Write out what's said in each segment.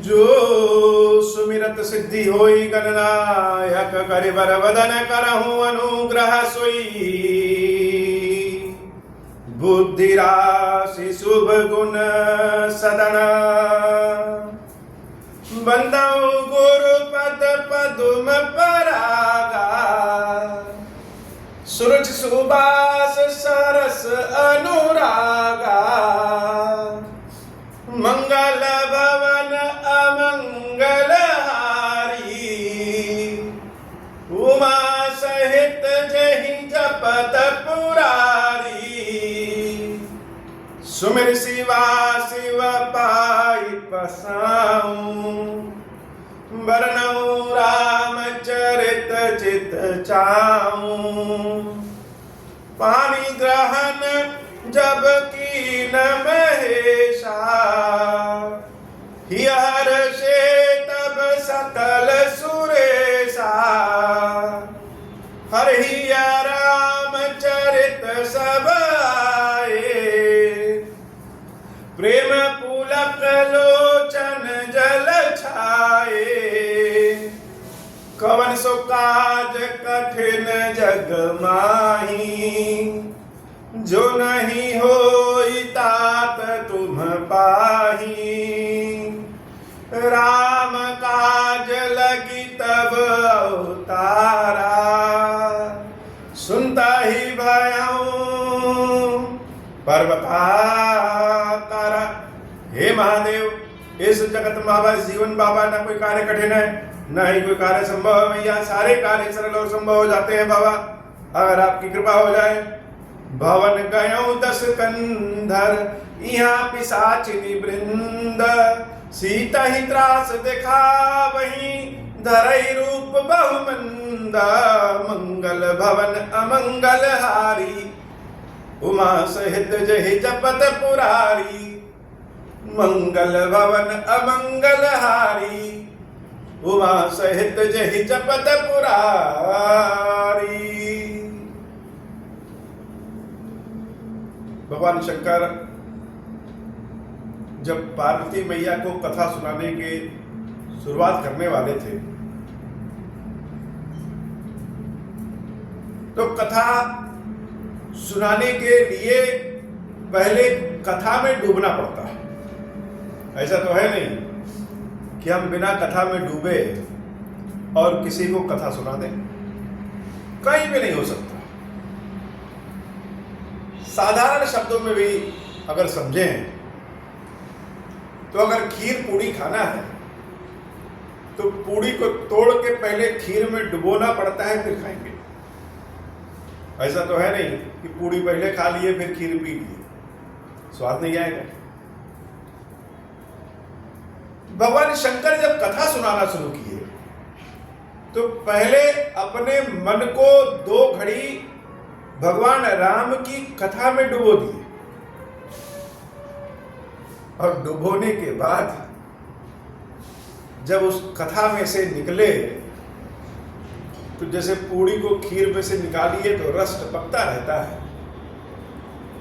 जो सुमिरत सिद्धि होई गणनायक कर बर वदन करहु अनुग्रह सोई बुद्धि राशि शुभ गुण सदन बंदौ गुरु पद पदुम परागा सूरज सुबास सरस अनुरागा मंगल भवन अमंगल हारी उमा सहित जहि जपत पुरारी सुमिर शिवा शिव पाई पसाऊं बरनऊ राम चरित चित चाऊं पानी ग्रहण जब की न महेशा हियर से तब सकल सुरेशा हरिया राम चरित सब आए प्रेम पुलक लोचन जल छाए कवन सो काज कठिन जग माही जो नहीं होई तात तुम पाही राम काज लगी तब अवतारा सुनता ही भयऊ पर्वताकारा। हे महादेव इस जगत बाबा जीवन बाबा न कोई कार्य कठिन है न ही कोई कार्य संभव है भैया, सारे कार्य सरल और संभव हो जाते हैं बाबा अगर आपकी कृपा हो जाए। भवन गयो 10 कंधर यहाँ पिशाचिनी वृंद सीता ही त्रास देखा वही धरई रूप बहुमंद मंगल भवन अमंगल हारी उमा सहित जहि जपत पुरारी मंगल भवन अमंगल हारी उमा सहित जहि जपत पुरारी। भगवान शंकर जब पार्वती मैया को कथा सुनाने के शुरुआत करने वाले थे तो कथा सुनाने के लिए पहले कथा में डूबना पड़ता है। ऐसा तो है नहीं कि हम बिना कथा में डूबे और किसी को कथा सुना दें, कहीं भी नहीं हो सकता। साधारण शब्दों में भी अगर समझें तो अगर खीर पूड़ी खाना है तो पूड़ी को तोड़ के पहले खीर में डुबोना पड़ता है फिर खाएंगे। ऐसा तो है नहीं कि पूड़ी पहले खा लिए फिर खीर पी लिए, स्वाद नहीं आएगा। भगवान शंकर जब कथा सुनाना शुरू किए तो पहले अपने मन को 2 घड़ी भगवान राम की कथा में डुबो दिए और डुबोने के बाद जब उस कथा में से निकले तो जैसे पूड़ी को खीर में से निकालिए तो रस टपकता रहता है,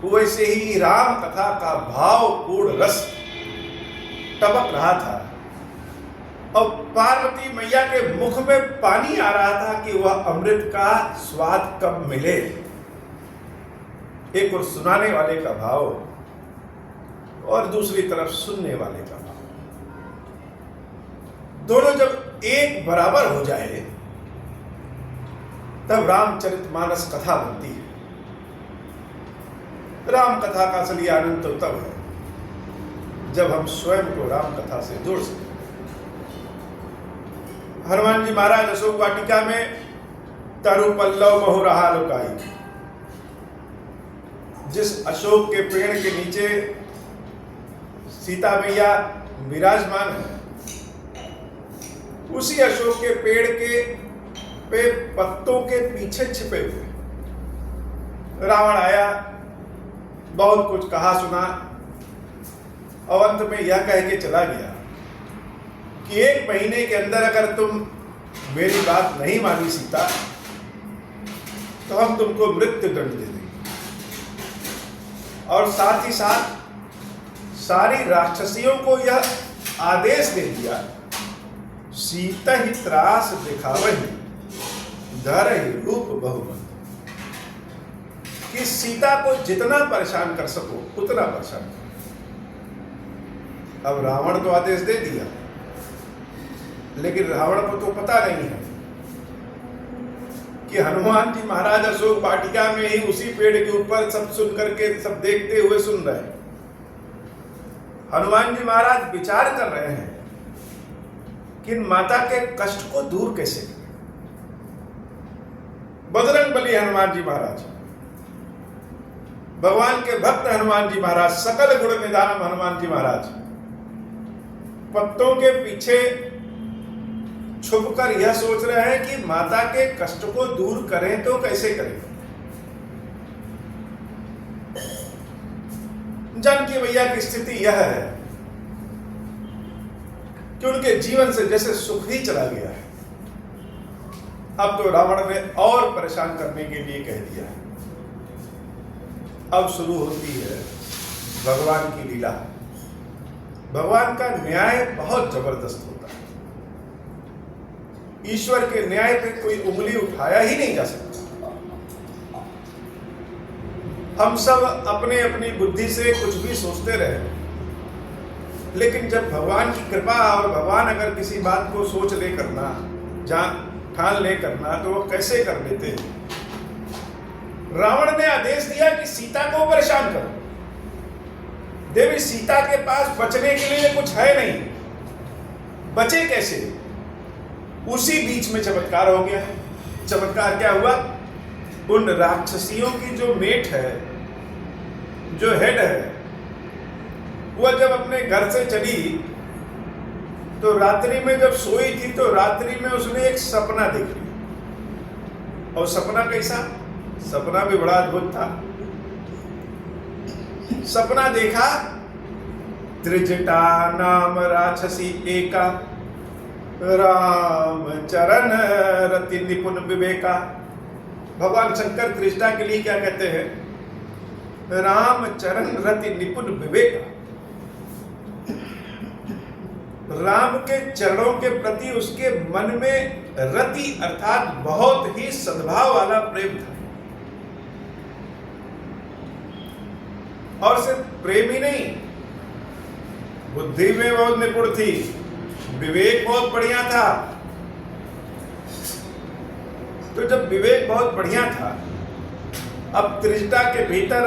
वैसे ही राम कथा का भावपूर्ण रस टपक रहा था और पार्वती मैया के मुख में पानी आ रहा था कि वह अमृत का स्वाद कब मिले। एक और सुनाने वाले का भाव और दूसरी तरफ सुनने वाले का भाव, दोनों जब एक बराबर हो जाए तब रामचरितमानस कथा बनती है। राम कथा का असली आनंद तो तब है जब हम स्वयं को राम कथा से जोड़ सकें। हनुमान जी महाराज अशोक वाटिका में तरु पल्लव महु रहा लुकाई, जिस अशोक के पेड़ के नीचे सीता मैया विराजमान है, उसी अशोक के पेड़ के पे पत्तों के पीछे छिपे हुए रावण आया, बहुत कुछ कहा सुना और अंत में यह कह के चला गया कि 1 महीने के अंदर अगर तुम मेरी बात नहीं मानी सीता तो हम तुमको मृत्यु दंड दे देंगे और साथ ही साथ सारी राक्षसियों को यह आदेश दे दिया, सीता ही त्रास दिखावही धर ही रूप बहुमत, कि सीता को जितना परेशान कर सको उतना परेशान करो। अब रावण तो आदेश दे दिया, लेकिन रावण को तो पता नहीं है कि हनुमान जी महाराज अशोक वाटिका में ही उसी पेड़ के ऊपर सब सुन करके, सब देखते हुए सुन रहे हैं। हनुमान जी महाराज विचार कर रहे हैं कि माता के कष्ट को दूर कैसे करें। बजरंग बली हनुमान जी महाराज, भगवान के भक्त हनुमान जी महाराज, सकल गुण निधानम हनुमान जी महाराज, पत्तों के पीछे छुपकर यह सोच रहे हैं कि माता के कष्ट को दूर करें तो कैसे करें। जानकी मैया की स्थिति यह है कि उनके जीवन से जैसे सुख ही चला गया है। अब तो रावण ने और परेशान करने के लिए कह दिया है। अब शुरू होती है भगवान की लीला। भगवान का न्याय बहुत जबरदस्त होता है। ईश्वर के न्याय पे कोई उंगली उठाया ही नहीं जा सकता। हम सब अपने अपनी बुद्धि से कुछ भी सोचते रहे, लेकिन जब भगवान की कृपा और भगवान अगर किसी बात को सोच ले करना, ठान ले करना, तो वो कैसे कर लेते हैं। रावण ने आदेश दिया कि सीता को परेशान करो। देवी सीता के पास बचने के लिए कुछ है नहीं, बचे कैसे। उसी बीच में चमत्कार हो गया। चमत्कार क्या हुआ, उन राक्षसियों की जो मेट है, जो हेड है, वह जब अपने घर से चली तो रात्रि में जब सोई थी तो रात्रि में उसने एक सपना देख लिया। और सपना कैसा, सपना भी बड़ा अद्भुत था। सपना देखा, त्रिजटा नाम राक्षसी एका, राम चरण रति निपुण विवेका। भगवान शंकर त्रिजटा के लिए क्या कहते हैं, राम चरण रति निपुण विवेका। राम के चरणों के प्रति उसके मन में रति अर्थात बहुत ही सद्भाव वाला प्रेम था। और सिर्फ प्रेम ही नहीं, बुद्धि में बहुत निपुण थी, विवेक बहुत बढ़िया था। तो जब विवेक बहुत बढ़िया था, अब त्रिजटा के भीतर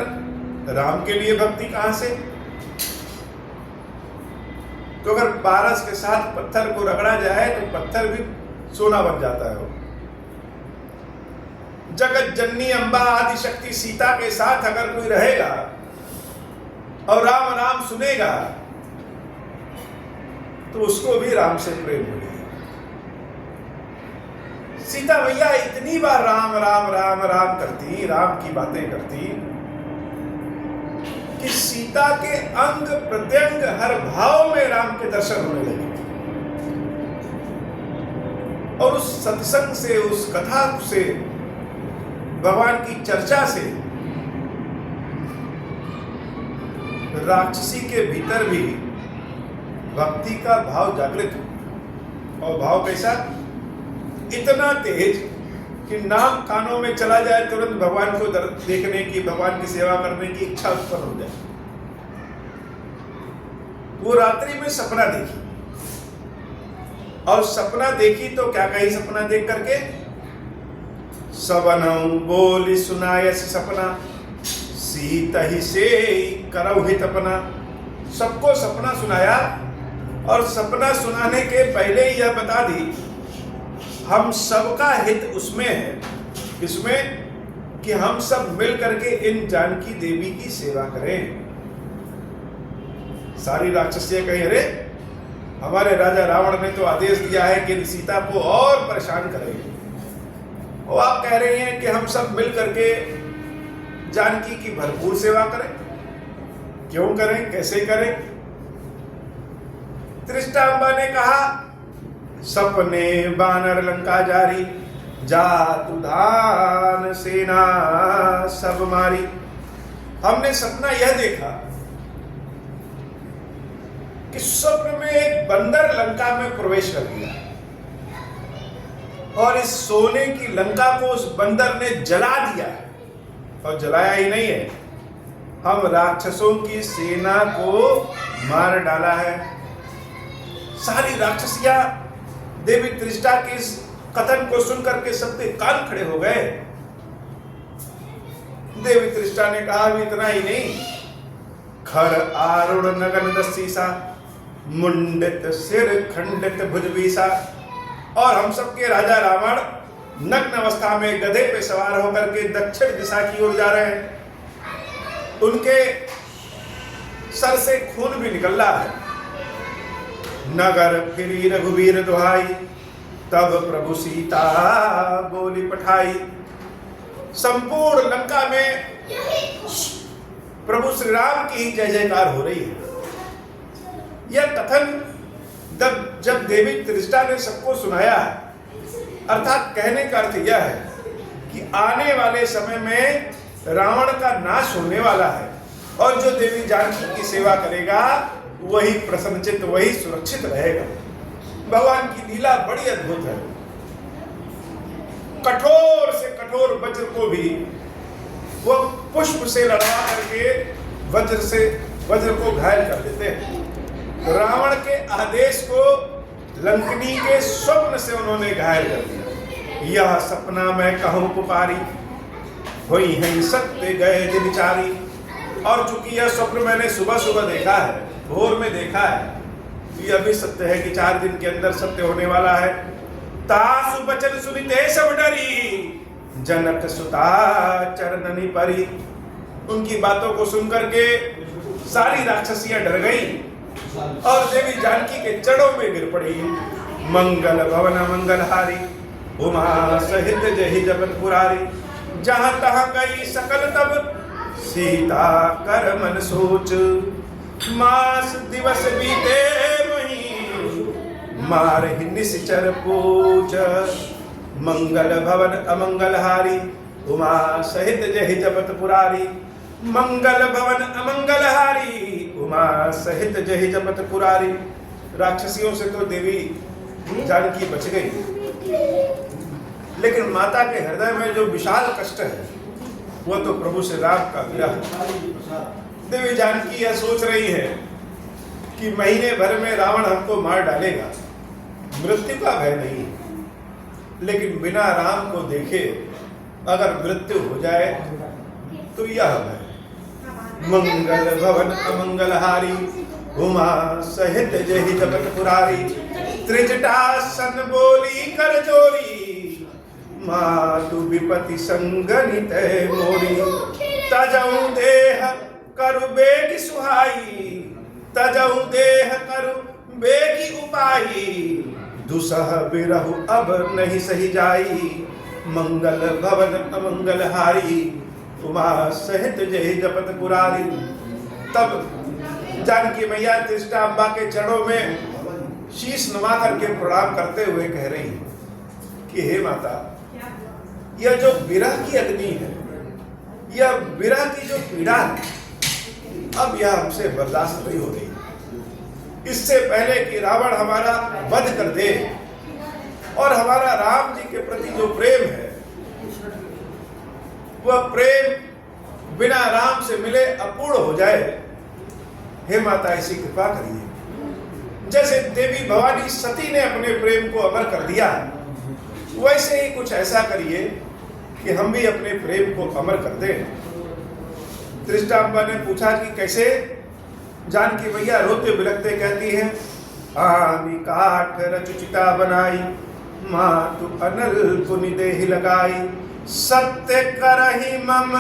राम के लिए भक्ति कहां से। तो अगर पारस के साथ पत्थर को रगड़ा जाए तो पत्थर भी सोना बन जाता है। जगत जननी अंबा आदि शक्ति सीता के साथ अगर कोई रहेगा और राम राम सुनेगा तो उसको भी राम से प्रेम मिलेगा। सीता मैया इतनी बार राम राम राम राम करती, राम की बातें करती कि सीता के अंग प्रत्यंग हर भाव में राम के दर्शन होने लगे। और उस सत्संग से, उस कथा से, भगवान की चर्चा से राक्षसी के भीतर भी भक्ति का भाव जागृत हो। और भाव कैसा, इतना तेज कि नाम कानों में चला जाए, तुरंत भगवान को देखने की, भगवान की सेवा करने की इच्छा उत्पन्न हो जाए। वो रात्रि में सपना देखी, और सपना देखी तो क्या कही सपना देख करके, सबनऊ बोली सुनायस सपना, सीता ही से करौ हित अपना। सबको सपना सुनाया, और सपना सुनाने के पहले ही यह बता दी हम सबका हित उसमें है। इसमें कि हम सब मिल करके इन जानकी देवी की सेवा करें। सारी राक्षसियां कहीं, अरे हमारे राजा रावण ने तो आदेश दिया है कि सीता को और परेशान करेंगे, और आप कह रहे हैं कि हम सब मिल करके जानकी की भरपूर सेवा करें। क्यों करें, कैसे करें। त्रिष्टांबा ने कहा, सपने बानर लंका जारी, जातु धान सेना सब मारी। हमने सपना यह देखा कि स्वप्न में एक बंदर लंका में प्रवेश कर गया और इस सोने की लंका को उस बंदर ने जला दिया। और जलाया ही नहीं है, हम राक्षसों की सेना को मार डाला है। सारी राक्षसियां देवी त्रिष्टा के इस कथन को सुनकर के सबके कान खड़े हो गए। देवी त्रिष्टा ने कहा भी इतना ही नहीं, खर आरुण नगन दसीसा, मुंडित सिर खंडित भुजबीसा। और हम सबके राजा रावण नग्न अवस्था में गधे पे सवार होकर के दक्षिण दिशा की ओर जा रहे हैं। उनके सर से खून भी निकल रहा है। नगर फिरी रघुवीर दुहाई, तब प्रभु सीता बोली पठाई। संपूर्ण लंका में प्रभु श्री राम की जय जयकार हो रही है। यह कथन जब देवी त्रिष्टा ने सबको सुनाया, अर्थात कहने का अर्थ यह है कि आने वाले समय में रावण का नाश होने वाला है और जो देवी जानकी की सेवा करेगा वही प्रसन्नचित्त, वही सुरक्षित रहेगा। भगवान की लीला बड़ी अद्भुत है। कठोर से कठोर वज्र को भी वो पुष्प से लड़वा करके वज्र को घायल कर देते हैं। रावण के आदेश को लंकनी के स्वप्न से उन्होंने घायल कर दिया। यह सपना मैं कहूं पुकारी, हुई है सत्य गए दिन चारी। और चूंकि यह स्वप्न मैंने सुबह सुबह देखा है, भोर में देखा है, यह भी सत्य है कि 4 दिन के अंदर सत्य होने वाला है। तासु बचन सुनिते सब डरी, जनक सुता चरणनी परी। उनकी बातों को सुनकर के सारी राक्षसियां डर गई और देवी जानकी के चरणों में गिर पड़ी। मंगल भवन मंगलहारी, उमा सहित जहि जपत पुरारी। जहां तहां गई सकल तब, सीता कर मन सोच। मास दिवस बीते वही, मारहि निश्चर पूज। मंगल भवन अमंगलहारी, उमा सहित जहि जपत पुरारी। मंगल भवन अमंगलहारी, उमा सहित जहि जपत पुरारी। राक्षसियों से तो देवी जानकी बच गई, लेकिन माता के हृदय में जो विशाल कष्ट है वो तो प्रभु श्री राम का विरह। देवी जानकी यह सोच रही है कि महीने भर में रावण हमको मार डालेगा, मृत्यु का भय नहीं, लेकिन बिना राम को देखे अगर मृत्यु हो जाए तो यह भय। मंगल भवन अमंगलहारी, उमा सहित जहि जपत पुरारी। त्रिजटा सन बोली कर जोरी, मातु विपति संगनित मोरी। तजऊ देह करु बेगी सुहाई, तजऊ देह करु बेगी उपाई। दुसह बिरहु अब नहीं सही जाई, मंगल भवन अमंगलहारी, उमा सहित जहि जपत पुरारी। तब जानकी मैया त्रिष्टा अम्बा के चरणों में शीश नमा करके प्रणाम करते हुए कह रही कि हे माता, यह जो विरह की अग्नि है, यह विरह की जो पीड़ा है, अब यह हमसे बर्दाश्त नहीं हो रही। इससे पहले कि रावण हमारा वध कर दे और हमारा राम जी के प्रति जो प्रेम है वह प्रेम बिना राम से मिले अपूर्ण हो जाए। हे माता, ऐसी कृपा करिए। जैसे देवी भवानी सती ने अपने प्रेम को अमर कर दिया, वैसे ही कुछ ऐसा करिए कि हम भी अपने प्रेम को अमर कर दें। त्रिष्टा अम्बा ने पूछा कि कैसे? जानकी मैया रोते बिलखते कहती हैं, आमी काठ रचुचिता बनाई, मातु अनल पुनि देहि लगाई। सत्य करहि मम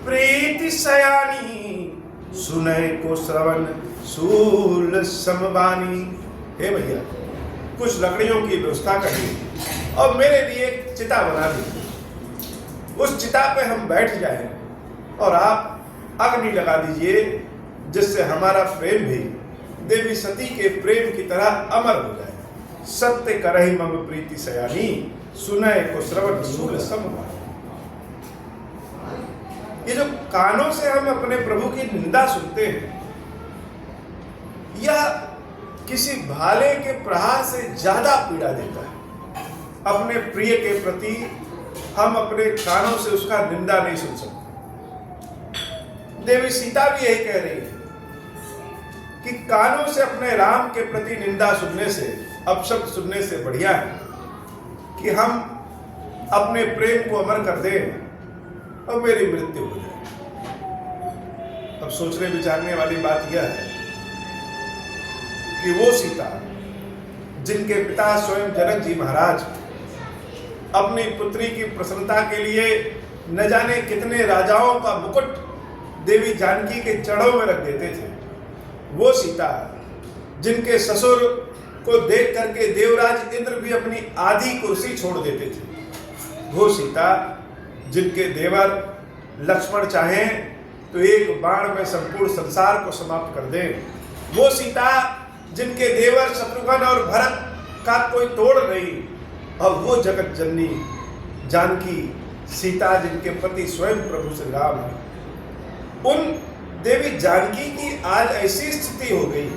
प्रीति सयानी, सुनय को श्रवण सूल समबानी। हे भैया, कुछ लकड़ियों की व्यवस्था करिए और मेरे लिए एक चिता बना दीजिए। उस चिता पे हम बैठ जाएं और आप अग्नि लगा दीजिए, जिससे हमारा प्रेम भी देवी सती के प्रेम की तरह अमर हो जाए। सत्य करहि मम प्रीति सयानी, सुनय को श्रवण सूल समबानी। ये जो कानों से हम अपने प्रभु की निंदा सुनते हैं, यह किसी भाले के प्रहार से ज्यादा पीड़ा देता है। अपने प्रिय के प्रति हम अपने कानों से उसका निंदा नहीं सुन सकते। देवी सीता भी यही कह रही है कि कानों से अपने राम के प्रति निंदा सुनने से, अपशब्द सुनने से बढ़िया है कि हम अपने प्रेम को अमर कर दें और मेरी मृत्यु हो जाए। अब सोचने विचारने वाली बात यह है कि वो सीता जिनके पिता स्वयं जनक जी महाराज अपनी पुत्री की प्रसन्नता के लिए न जाने कितने राजाओं का मुकुट देवी जानकी के चरणों में रख देते थे, वो सीता जिनके ससुर को देख करके देवराज इंद्र भी अपनी आधी कुर्सी छोड़ देते थे, वो सीता जिनके देवर लक्ष्मण चाहें तो एक बाण में संपूर्ण संसार को समाप्त कर दें, वो सीता जिनके देवर शत्रुघ्न और भरत का कोई तोड़ नहीं, और वो जगत जननी जानकी सीता जिनके पति स्वयं प्रभु श्री राम है, उन देवी जानकी की आज ऐसी स्थिति हो गई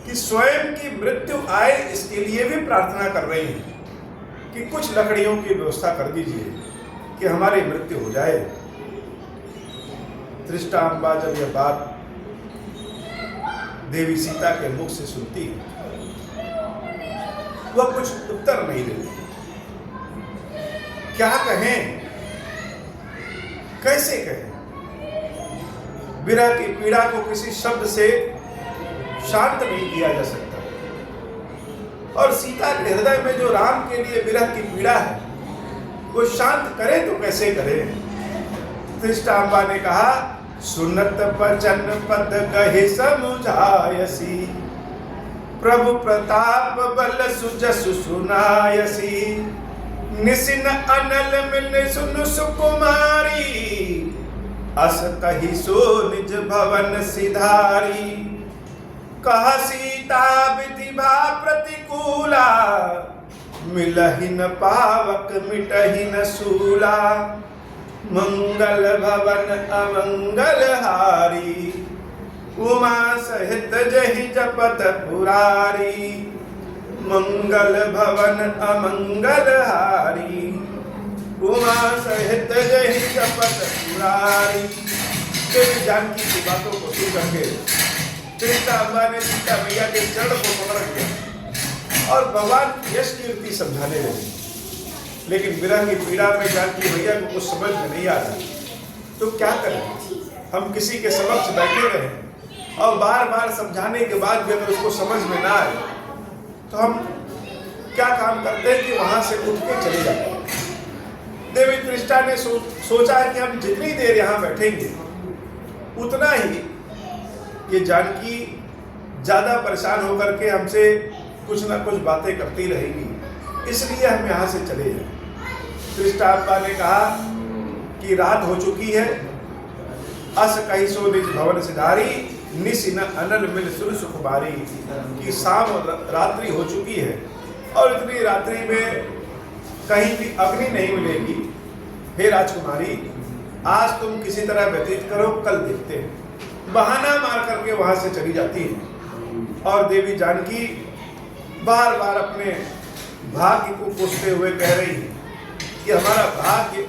कि स्वयं की मृत्यु आए इसके लिए भी प्रार्थना कर रही हैं कि कुछ लकड़ियों की व्यवस्था कर दीजिए कि हमारी मृत्यु हो जाए। त्रिष्टांबा जब यह बात देवी सीता के मुख से सुनती है, वह कुछ उत्तर नहीं देती। क्या कहें, कैसे कहें? विरह की पीड़ा को किसी शब्द से शांत नहीं किया जा सकता, और सीता के हृदय में जो राम के लिए विरह की पीड़ा है वो शांत करे तो कैसे करे? त्रिष्टांबा ने कहा, सुनत बचन पद कहे समुझायसी, प्रभु प्रताप बल सुजसु सुनायसी, निसिन अनल मिल सुन सुकुमारी, अस कही सो निज भवन सिधारी, कहा सीता विधिभा प्रतिकूला, मिलहि न पावक मिटहि न सूला, मंगल भवन अमंगल हारी, उमा सहित जहि जपत पुरारी, मंगल भवन अमंगल हारी, उमा सहित जहि जपत पुरारी। देवी जानकी की बातों को सुन करके त्रिष्टांबा ने सीता मैया के चरण को पकड़ लिया और भगवान की यश कीर्ति समझाने लगी, लेकिन विरह की पीड़ा में जानकी मैया को कुछ समझ में नहीं आ रहा। तो क्या करें? हम किसी के समक्ष बैठे रहें और बार बार समझाने के बाद भी अगर उसको समझ में ना आए तो हम क्या काम करते हैं कि वहां से उठ के चले जाते हैं। देवी त्रिष्टा ने सोचा है कि हम जितनी देर यहाँ बैठेंगे उतना ही ये जानकी ज्यादा परेशान होकर के हमसे कुछ ना कुछ बातें करती रहेगी, इसलिए हम यहाँ से चले जाएं। त्रिष्टांबा ने कहा कि रात हो चुकी है, अस कही सो निज भवन सिधारी, निसिन अनल मिल सुर सुकुमारी, कि शाम रात्रि हो चुकी है और इतनी रात्रि में कहीं भी अग्नि नहीं मिलेगी। हे राजकुमारी, आज तुम किसी तरह व्यतीत करो, कल देखते हैं। बहाना मार करके वहां से चली जाती है और देवी जानकी बार बार अपने भाग्य को कोसते हुए कह रही है कि हमारा भाग्य,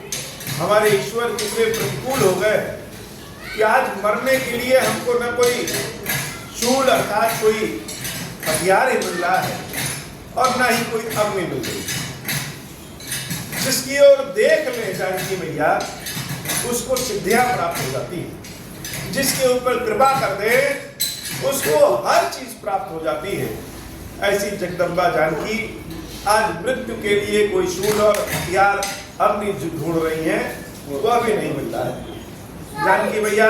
हमारे ईश्वर कितने प्रतिकूल हो गए कि आज मरने के लिए हमको न कोई शूल अर्थात कोई हथियार ही मिल रहा है और न ही कोई अग्नि मिल रही। जिसकी ओर देख ले जानकी मैया उसको सिद्धियां प्राप्त हो जाती है, जिसके ऊपर कृपा कर दे उसको हर चीज प्राप्त हो जाती है। ऐसी जगदम्बा जानकी आज मृत्यु के लिए कोई शूल और हथियार अग्नि ढूंढ रही हैं, वह भी नहीं मिलता है। जानकी भैया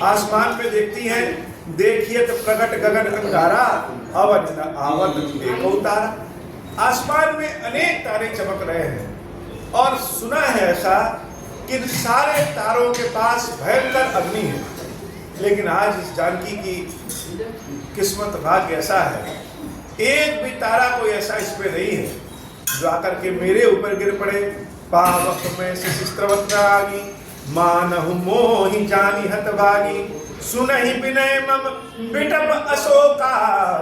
आसमान पे देखती हैं, देखिए तो प्रकट गगन अंगारा, अवध न आवत देखो तारा। आसमान में अनेक तारे चमक रहे हैं और सुना है ऐसा कि इन सारे तारों के पास भयंकर अग्नि है, लेकिन आज इस जानकी की किस्मत भाग्य ऐसा है, एक भी तारा कोई ऐसा इसमें नहीं है जो आकर के मेरे ऊपर गिर पड़े। पावक में शिस्त्रवत आगी, मानहु मोहि जानी हतभागी, सुनहि विनय मम बिटप अशोका,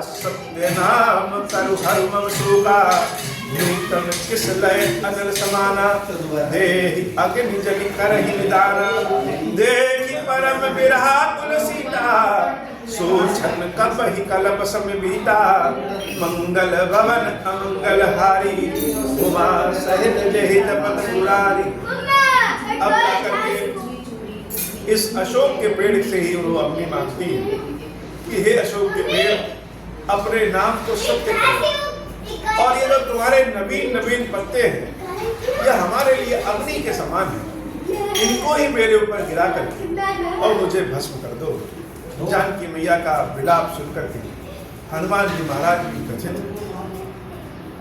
सत्य नाम करु हर मम शोका। नूतन किस लय अनल समाना, देहि अग्नि जनि करहि निदाना। देखि परम बिरहा कुल सीता, सोचन कपहि कलप सम बीता। मंगल भवन अमंगल हारी, उमा सहित जहि जपत मुरारी। अब जाकर के इस अशोक के पेड़ से ही वो अपनी मांगती है कि हे अशोक के पेड़, अपने नाम को सत्य करो, और ये जो तुम्हारे नवीन नवीन पत्ते हैं, ये हमारे लिए अग्नि के समान है। इनको ही मेरे ऊपर गिरा करके और मुझे भस्म कर दो। जानकी मैया का विलाप सुनकर के हनुमान जी महाराज भी कथित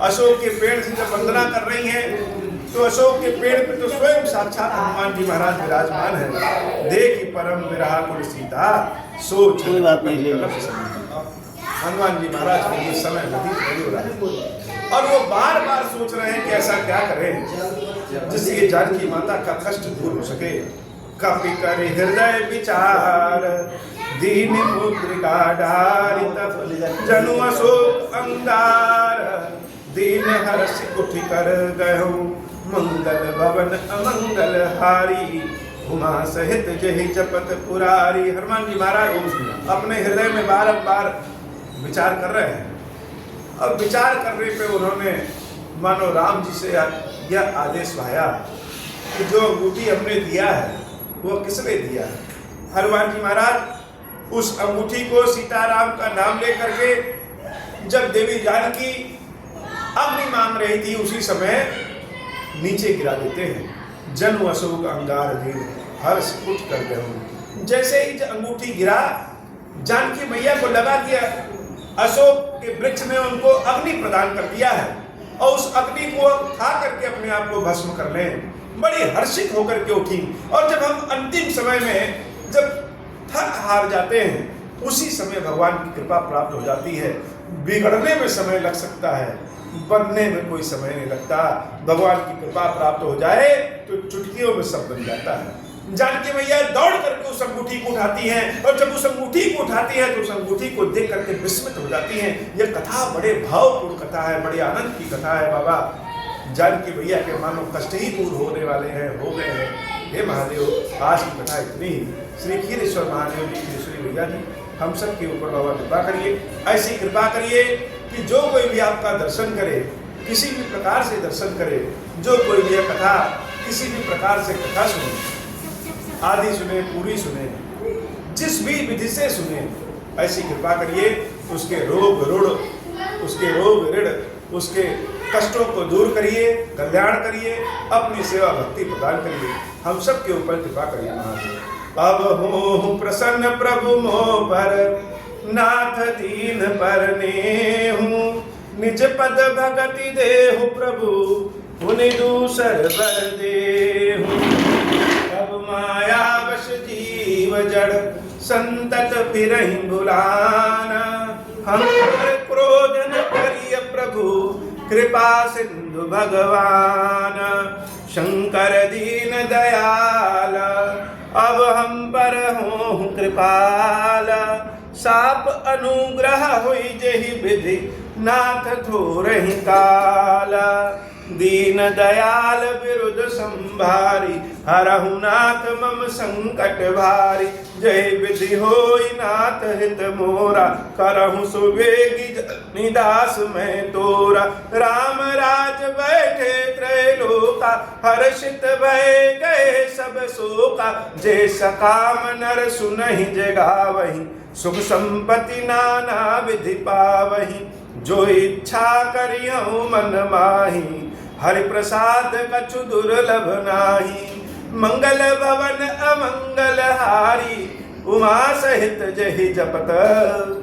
अशोक के पेड़ से जब वंदना कर रही हैं, तो अशोक के पेड़ पे तो स्वयं साक्षात हनुमान जी महाराज विराजमान है। देखि परम विरहा कुल सीता, सोच हनुमान जी महाराज को ये समय व्यतीत नहीं हो रहा है, और वो बार बार सोच रहे हैं कि ऐसा क्या करें जिससे जानकी माता का कष्ट दूर हो सके। कपि करे हृदय विचार, दीन मुद्रिका डारि तब जनु अशोक अंगार। दीन हर्ष उठि कर गयो, मंगल भवन अमंगल हारी। उमा सहित जहि जपत पुरारी। हनुमान जी महाराज अपने हृदय में बार विचार कर रहे हैं, और विचार करने पे उन्होंने मानो राम जी से यह आदेश पाया कि जो अंगूठी हमने दिया है वो किसने दिया है। हनुमान जी महाराज उस अंगूठी को सीताराम का नाम लेकर के जब देवी जानकी अग्नि मांग रही थी, उसी समय नीचे गिरा देते हैं। जनु अशोक अंगार दीन हर्ष उठ कर गए। जैसे ही अंगूठी गिरा, जानकी मैया को लगा कि अशोक के वृक्ष ने उनको अग्नि प्रदान कर दिया है, और उस अग्नि को खा करके अपने आप को भस्म कर लें। बड़ी हर्षित होकर के उठी। और जब हम अंतिम समय में जब थक हार जाते हैं, उसी समय भगवान की कृपा प्राप्त हो जाती है। बिगड़ने में समय लग सकता है, बनने में कोई समय नहीं लगता। भगवान की कृपा प्राप्त हो जाए तो चुटकियों में सब बन जाता है। जानकी मैया दौड़ करके उस अंगूठी को उठाती हैं, और जब उस अंगूठी को उठाती हैं तो उस अंगूठी को देख करके विस्मित हो जाती हैं। यह कथा बड़े भावपूर्ण कथा है, बड़े आनंद की कथा है। बाबा जानकी मैया के मानो कष्ट ही दूर होने वाले हैं, हो गए हैं। हे महादेव, आज की कथा इतनी ही। श्री खीरेश्वर महादेव जी, श्री मैया जी, हम सब के ऊपर बाबा कृपा करिए। ऐसी कृपा करिए कि जो कोई भी आपका दर्शन करे, किसी भी प्रकार से दर्शन करे, जो कोई भी कथा किसी भी प्रकार से कथा सुने, आदि सुने, पूरी सुने, जिस भी विधि से सुने, ऐसी कृपा करिए। उसके रोग ऋण, उसके कष्टों को दूर करिए, कल्याण करिए, अपनी सेवा भक्ति प्रदान करिए। हम सब के ऊपर कृपा करिए महादेव। अब हो प्रसन्न प्रभु मोह पर, नाथ दीन पर नेहु। निज पद भगति देहु प्रभु, पुनि दूसर बर देहु। अब माया वश जीव जड़, संतत फिरहि भुलाना। हम पर क्रोध न करिय प्रभु, कृपा सिंधु भगवान। शंकर दीन दयाल, अब हम पर हों कृपाल। साप अनुग्रह हुई जहि विधि, नाथ थोरहि काल। दीन दयाल विरुद्ध संभारी, हरहु नाथ मम संकट भारी। जय विधि होई नाथ हित मोरा, करहु सुवेगी निदास मैं तोरा। राम राज बैठे त्रैलोका, हर्षित भय गए सब शोका। जे सकाम नर सुनहि जगावहि, सुख संपत्ति नाना विधि पावहि। जो इच्छा करियहु मन माही, हरि प्रसाद कछु दुर्लभ नाही। मंगल भवन अमंगल हारी, उमा सहित जहि जपत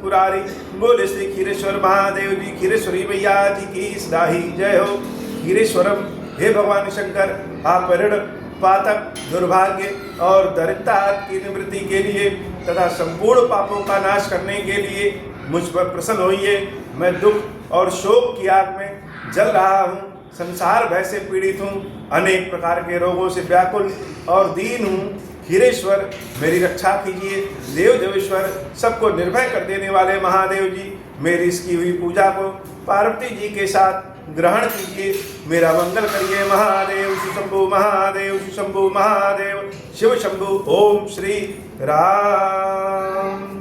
पुरारी। बोले श्री खीरेश्वर महादेव जी, खीरेश्वरी मैया जी की सदाही जय हो। खीरेश्वरम, हे भगवान शंकर, आप ऋण पातक दुर्भाग्य और दरिद्रता की निवृत्ति के लिए तथा संपूर्ण पापों का नाश करने के लिए मुझ पर प्रसन्न होइए। मैं दुख और शोक की आग में जल रहा हूँ, संसार भय से पीड़ित हूँ, अनेक प्रकार के रोगों से व्याकुल और दीन हूँ। खीरेश्वर मेरी रक्षा कीजिए। देव देवेश्वर सबको निर्भय कर देने वाले महादेव जी मेरी इसकी हुई पूजा को पार्वती जी के साथ ग्रहण कीजिए, मेरा मंगल करिए। महादेव शिव शंभु महादेव शिव शंभु महादेव शिव शंभु। ओम श्री राम।